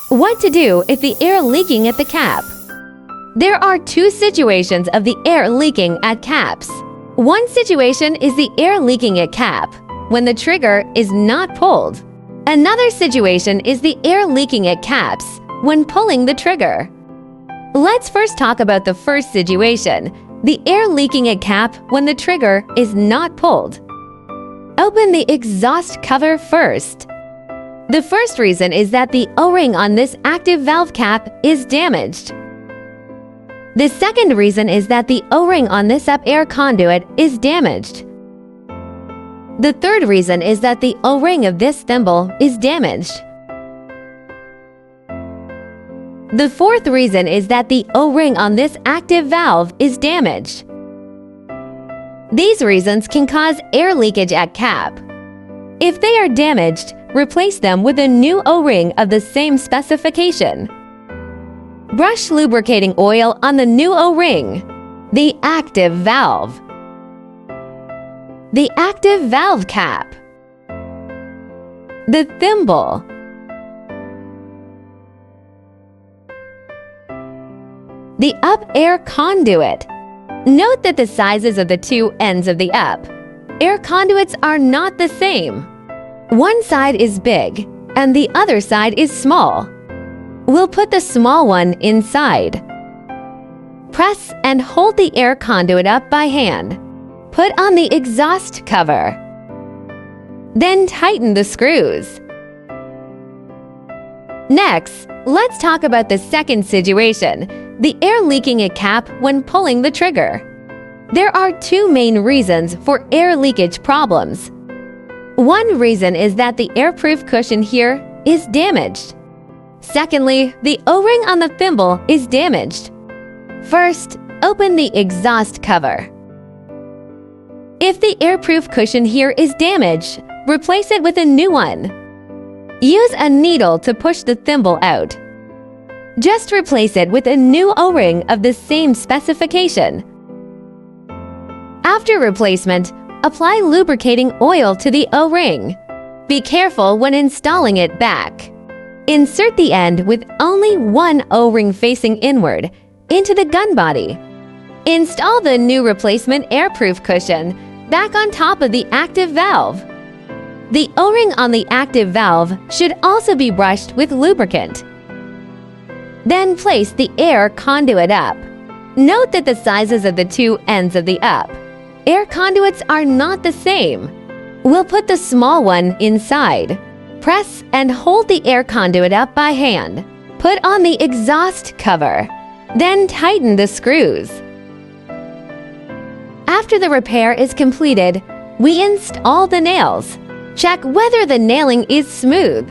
What to do if the air leaking at the cap? There are two situations of the air leaking at caps. One situation is the air leaking at cap when the trigger is not pulled. Another situation is the air leaking at caps when pulling the trigger. Let's first talk about the first situation, the air leaking at cap when the trigger is not pulled. Open the exhaust cover first. The first reason is that the O-ring on this active valve cap is damaged. The second reason is that the O-ring on this up air conduit is damaged. The third reason is that the O-ring of this thimble is damaged. The fourth reason is that the O-ring on this active valve is damaged. These reasons can cause air leakage at cap. If they are damaged, replace them with a new O-ring of the same specification. Brush lubricating oil on the new O-ring, the active valve, the active valve cap, the thimble, the up air conduit. Note that the sizes of the two ends of the up air conduits are not the same. One side is big and the other side is small. We'll put the small one inside. Press and hold the air conduit up by hand. Put on the exhaust cover. Then tighten the screws. Next, let's talk about the second situation, the air leaking at cap when pulling the trigger. There are two main reasons for air leakage problems. One reason is that the airproof cushion here is damaged. Secondly, the O-ring on the thimble is damaged. First, open the exhaust cover. If the airproof cushion here is damaged, replace it with a new one. Use a needle to push the thimble out. Just replace it with a new O-ring of the same specification. After replacement, apply lubricating oil to the O-ring. Be careful when installing it back. Insert the end with only one O-ring facing inward into the gun body. Install the new replacement airproof cushion back on top of the active valve. The O-ring on the active valve should also be brushed with lubricant. Then place the air conduit up. Note that the sizes of the two ends of the up air conduits are not the same. We'll put the small one inside. Press and hold the air conduit up by hand. Put on the exhaust cover. Then tighten the screws. After the repair is completed, we install the nails. Check whether the nailing is smooth.